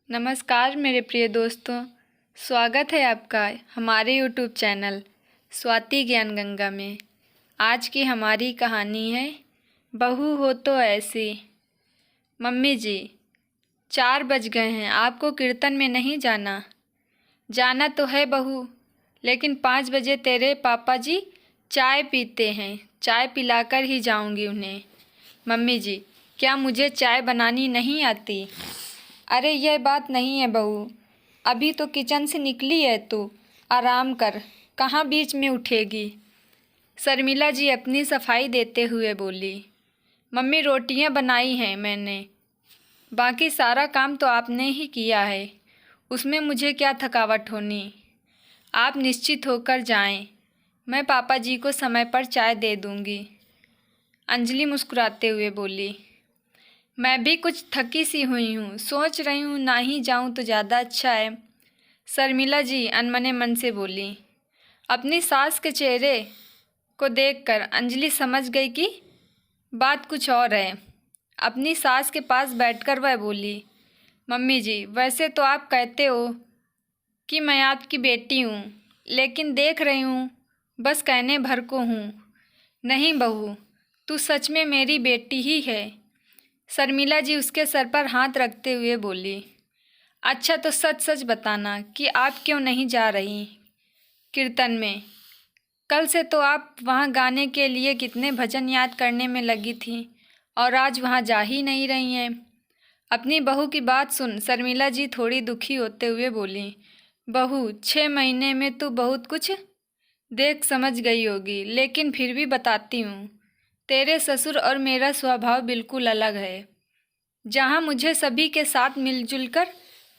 नमस्कार मेरे प्रिय दोस्तों, स्वागत है आपका हमारे यूट्यूब चैनल स्वाति ज्ञान गंगा में। आज की हमारी कहानी है बहू हो तो ऐसी। मम्मी जी, 4 बज गए हैं, आपको कीर्तन में नहीं जाना? जाना तो है बहू, लेकिन 5 बजे तेरे पापा जी चाय पीते हैं, चाय पिलाकर ही जाऊंगी उन्हें। मम्मी जी, क्या मुझे चाय बनानी नहीं आती? अरे यह बात नहीं है बहू, अभी तो किचन से निकली है तू, आराम कर, कहाँ बीच में उठेगी। शर्मिला जी अपनी सफाई देते हुए बोली। मम्मी, रोटियां बनाई हैं मैंने, बाकी सारा काम तो आपने ही किया है, उसमें मुझे क्या थकावट होनी। आप निश्चित होकर जाएं, मैं पापा जी को समय पर चाय दे दूंगी। अंजलि मुस्कुराते हुए बोली। मैं भी कुछ थकी सी हुई हूँ, सोच रही हूँ ना ही जाऊँ तो ज़्यादा अच्छा है। शर्मिला जी अनमने मन से बोली। अपनी सास के चेहरे को देखकर अंजलि समझ गई कि बात कुछ और है। अपनी सास के पास बैठकर वह बोली, मम्मी जी, वैसे तो आप कहते हो कि मैं आपकी बेटी हूँ, लेकिन देख रही हूँ बस कहने भर को हूँ। नहीं बहू, तू सच में मेरी बेटी ही है। शर्मिला जी उसके सर पर हाथ रखते हुए बोली। अच्छा तो सच सच बताना कि आप क्यों नहीं जा रही कीर्तन में? कल से तो आप वहाँ गाने के लिए कितने भजन याद करने में लगी थी, और आज वहाँ जा ही नहीं रही हैं। अपनी बहू की बात सुन शर्मिला जी थोड़ी दुखी होते हुए बोली। बहू, 6 महीने में तू बहुत कुछ देख समझ गई होगी, लेकिन फिर भी बताती हूँ, तेरे ससुर और मेरा स्वभाव बिल्कुल अलग है। जहाँ मुझे सभी के साथ मिलजुल कर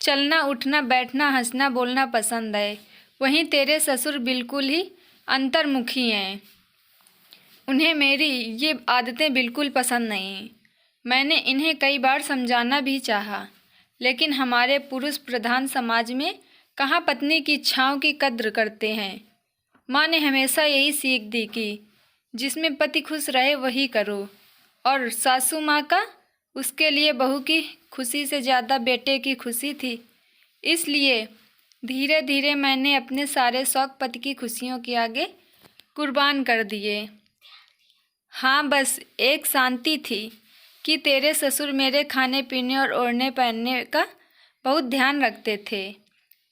चलना, उठना, बैठना, हंसना, बोलना पसंद है, वहीं तेरे ससुर बिल्कुल ही अंतर्मुखी हैं। उन्हें मेरी ये आदतें बिल्कुल पसंद नहीं। मैंने इन्हें कई बार समझाना भी चाहा, लेकिन हमारे पुरुष प्रधान समाज में कहाँ पत्नी की इच्छाओं की कद्र करते हैं। माँ ने हमेशा यही सीख दी कि जिसमें पति खुश रहे वही करो, और सासू माँ का उसके लिए बहू की खुशी से ज़्यादा बेटे की खुशी थी। इसलिए धीरे धीरे मैंने अपने सारे शौक पति की खुशियों के आगे कुर्बान कर दिए। हाँ, बस एक शांति थी कि तेरे ससुर मेरे खाने पीने और ओढ़ने पहनने का बहुत ध्यान रखते थे।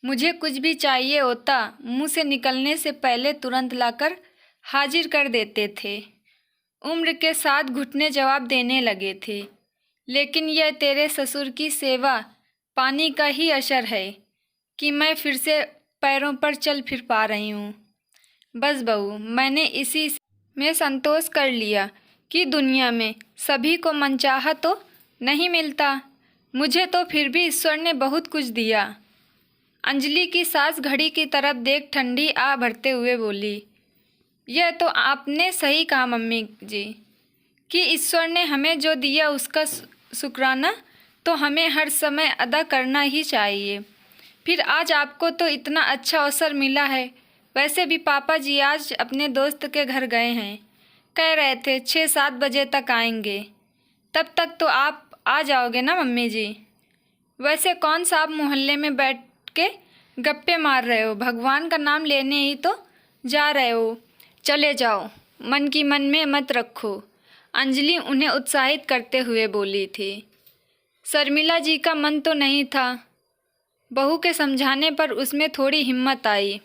मुझे कुछ भी चाहिए होता, मुंह से निकलने से पहले तुरंत लाकर हाजिर कर देते थे। उम्र के साथ घुटने जवाब देने लगे थे, लेकिन यह तेरे ससुर की सेवा पानी का ही असर है कि मैं फिर से पैरों पर चल फिर पा रही हूँ। बस बहू, मैंने इसी में संतोष कर लिया कि दुनिया में सभी को मनचाहा तो नहीं मिलता, मुझे तो फिर भी ईश्वर ने बहुत कुछ दिया। अंजलि की सास घड़ी की तरफ देख ठंडी आ भरते हुए बोली। यह तो आपने सही कहा मम्मी जी, कि ईश्वर ने हमें जो दिया उसका शुक्राना तो हमें हर समय अदा करना ही चाहिए। फिर आज आपको तो इतना अच्छा अवसर मिला है। वैसे भी पापा जी आज अपने दोस्त के घर गए हैं, कह रहे थे 6-7 बजे तक आएंगे। तब तक तो आप आ जाओगे ना मम्मी जी? वैसे कौन सा आप मोहल्ले में बैठ के गप्पे मार रहे हो? भगवान का नाम लेने ही तो जा रहे हो। चले जाओ, मन की मन में मत रखो। अंजलि उन्हें उत्साहित करते हुए बोली थी। शर्मिला जी का मन तो नहीं था। बहू के समझाने पर उसमें थोड़ी हिम्मत आई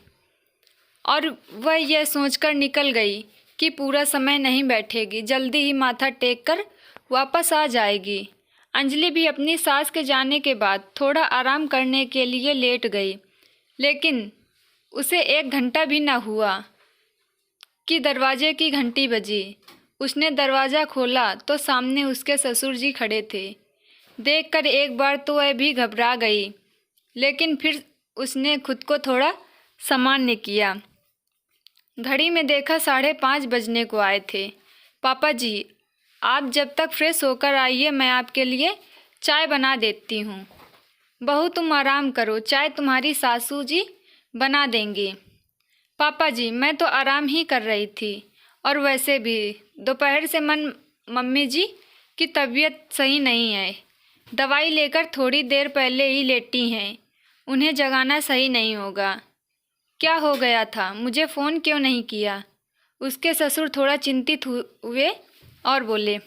और वह यह सोचकर निकल गई कि पूरा समय नहीं बैठेगी, जल्दी ही माथा टेक कर वापस आ जाएगी। अंजलि भी अपनी सास के जाने के बाद थोड़ा आराम करने के लिए लेट गई, लेकिन उसे 1 घंटा भी न हुआ कि दरवाजे की घंटी बजी। उसने दरवाज़ा खोला तो सामने उसके ससुर जी खड़े थे। देखकर एक बार तो वह भी घबरा गई, लेकिन फिर उसने खुद को थोड़ा सामान्य किया। घड़ी में देखा 5:30 बजने को आए थे। पापा जी, आप जब तक फ्रेश होकर आइए, मैं आपके लिए चाय बना देती हूँ। बहू तुम आराम करो, चाय तुम्हारी सासू जी बना देंगी। पापा जी, मैं तो आराम ही कर रही थी, और वैसे भी दोपहर से मम्मी जी की तबीयत सही नहीं है। दवाई लेकर थोड़ी देर पहले ही लेटी हैं। उन्हें जगाना सही नहीं होगा। क्या हो गया था? मुझे फ़ोन क्यों नहीं किया? उसके ससुर थोड़ा चिंतित हुए और बोले,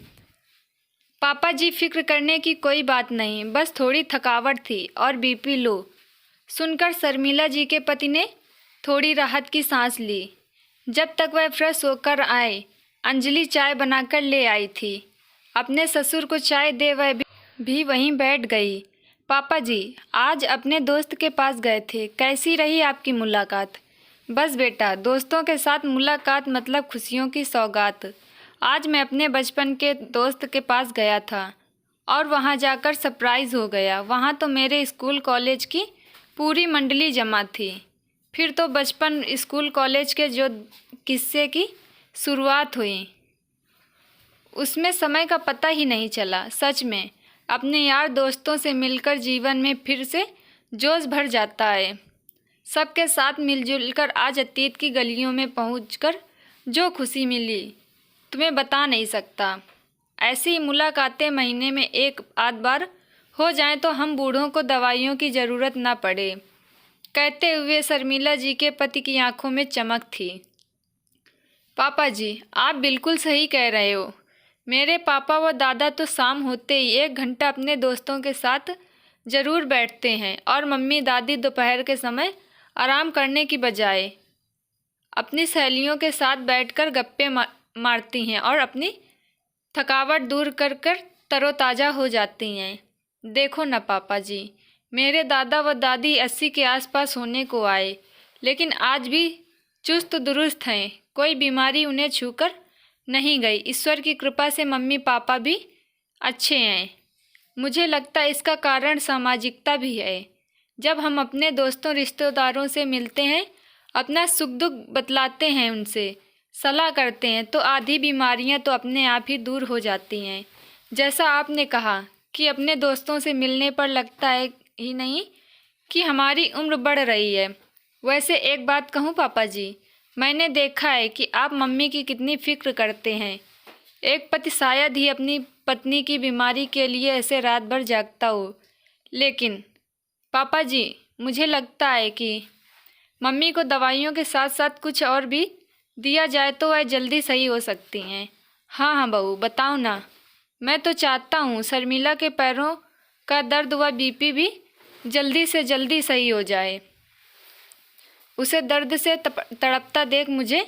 पापा जी, फिक्र करने की कोई बात नहीं, बस थोड़ी थकावट थी और बीपी लो। सुनकर शर्मिला जी के पति ने थोड़ी राहत की सांस ली। जब तक वह फ्रेश होकर आए, अंजलि चाय बनाकर ले आई थी। अपने ससुर को चाय दे वह भी वहीं बैठ गई। पापा जी, आज अपने दोस्त के पास गए थे, कैसी रही आपकी मुलाकात? बस बेटा, दोस्तों के साथ मुलाकात मतलब खुशियों की सौगात। आज मैं अपने बचपन के दोस्त के पास गया था और वहां जाकर सरप्राइज़ हो गया। वहां तो मेरे स्कूल कॉलेज की पूरी मंडली जमा थी। फिर तो बचपन, स्कूल, कॉलेज के जो किस्से की शुरुआत हुई, उसमें समय का पता ही नहीं चला। सच में अपने यार दोस्तों से मिलकर जीवन में फिर से जोश भर जाता है। सबके साथ मिलजुल कर आज अतीत की गलियों में पहुंचकर जो खुशी मिली, तुम्हें बता नहीं सकता। ऐसी मुलाकातें महीने में एक आध बार हो जाएं तो हम बूढ़ों को दवाइयों की ज़रूरत ना पड़े। कहते हुए शर्मिला जी के पति की आंखों में चमक थी। पापा जी, आप बिल्कुल सही कह रहे हो। मेरे पापा व दादा तो शाम होते ही 1 घंटा अपने दोस्तों के साथ ज़रूर बैठते हैं और मम्मी दादी दोपहर के समय आराम करने की बजाय अपनी सहेलियों के साथ बैठकर गप्पे मारती हैं और अपनी थकावट दूर कर कर तरोताज़ा हो जाती हैं। देखो ना पापा जी, मेरे दादा व दादी 80 के आसपास होने को आए, लेकिन आज भी चुस्त दुरुस्त हैं। कोई बीमारी उन्हें छूकर नहीं गई। ईश्वर की कृपा से मम्मी पापा भी अच्छे हैं। मुझे लगता है इसका कारण सामाजिकता भी है। जब हम अपने दोस्तों रिश्तेदारों से मिलते हैं, अपना सुख दुख बतलाते हैं, उनसे सलाह करते हैं, तो आधी बीमारियां तो अपने आप ही दूर हो जाती हैं। जैसा आपने कहा कि अपने दोस्तों से मिलने पर लगता है ही नहीं कि हमारी उम्र बढ़ रही है। वैसे एक बात कहूँ पापा जी, मैंने देखा है कि आप मम्मी की कितनी फिक्र करते हैं। एक पति शायद ही अपनी पत्नी की बीमारी के लिए ऐसे रात भर जागता हो, लेकिन पापा जी, मुझे लगता है कि मम्मी को दवाइयों के साथ साथ कुछ और भी दिया जाए तो वह जल्दी सही हो सकती हैं। हाँ हाँ बहू, बताओ ना। मैं तो चाहता हूँ शर्मिला के पैरों का दर्द व बीपी भी जल्दी से जल्दी सही हो जाए। उसे दर्द से तड़पता देख मुझे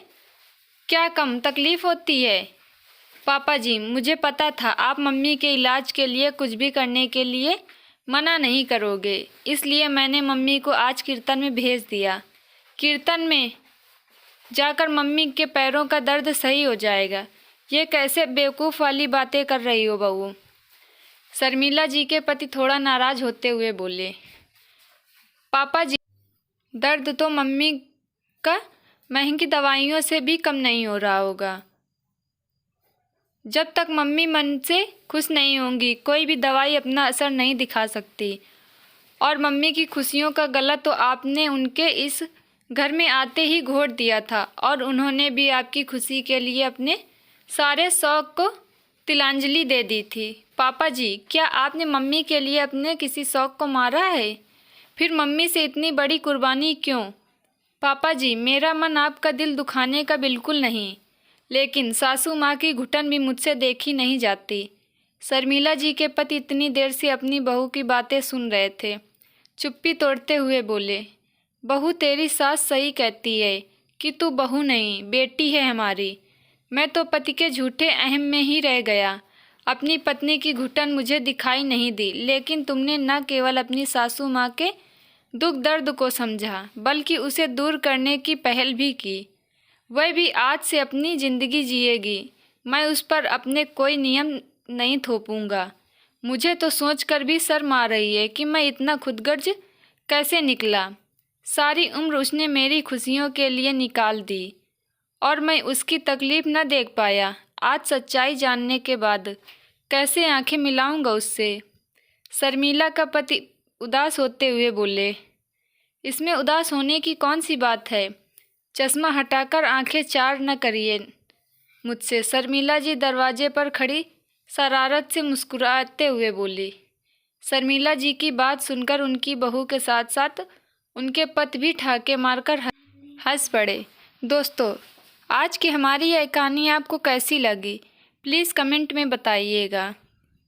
क्या कम तकलीफ़ होती है? पापा जी, मुझे पता था आप मम्मी के इलाज के लिए कुछ भी करने के लिए मना नहीं करोगे, इसलिए मैंने मम्मी को आज कीर्तन में भेज दिया। कीर्तन में जाकर मम्मी के पैरों का दर्द सही हो जाएगा। ये कैसे बेवकूफ़ वाली बातें कर रही हो बहू? शर्मिला जी के पति थोड़ा नाराज़ होते हुए बोले, पापा जी, दर्द तो मम्मी का महंगी दवाइयों से भी कम नहीं हो रहा होगा। जब तक मम्मी मन से खुश नहीं होंगी, कोई भी दवाई अपना असर नहीं दिखा सकती। और मम्मी की खुशियों का गला तो आपने उनके इस घर में आते ही घोट दिया था, और उन्होंने भी आपकी खुशी के लिए अपने सारे शौक़ को तिलांजलि दे दी थी। पापा जी, क्या आपने मम्मी के लिए अपने किसी शौक़ को मारा है? फिर मम्मी से इतनी बड़ी कुर्बानी क्यों? पापा जी, मेरा मन आपका दिल दुखाने का बिल्कुल नहीं, लेकिन सासू माँ की घुटन भी मुझसे देखी नहीं जाती। शर्मिला जी के पति इतनी देर से अपनी बहू की बातें सुन रहे थे। चुप्पी तोड़ते हुए बोले, बहू, तेरी सास सही कहती है कि तू बहू नहीं, बेटी है हमारी। मैं तो पति के झूठे अहम में ही रह गया। अपनी पत्नी की घुटन मुझे दिखाई नहीं दी, लेकिन तुमने न केवल अपनी सासू माँ के दुख दर्द को समझा, बल्कि उसे दूर करने की पहल भी की। वह भी आज से अपनी ज़िंदगी जिएगी। मैं उस पर अपने कोई नियम नहीं थोपूंगा। मुझे तो सोचकर भी शर्म आ रही है कि मैं इतना खुदगर्ज कैसे निकला। सारी उम्र उसने मेरी खुशियों के लिए निकाल दी और मैं उसकी तकलीफ़ न देख पाया। आज सच्चाई जानने के बाद कैसे आंखें मिलाऊंगा उससे? शर्मिला का पति उदास होते हुए बोले, इसमें उदास होने की कौन सी बात है? चश्मा हटाकर आंखें चार न करिए मुझसे। शर्मिला जी दरवाजे पर खड़ी शरारत से मुस्कुराते हुए बोली, शर्मिला जी की बात सुनकर उनकी बहू के साथ साथ उनके पति भी ठहाके मारकर हंस पड़े। दोस्तों, आज की हमारी यह कहानी आपको कैसी लगी, प्लीज़ कमेंट में बताइएगा।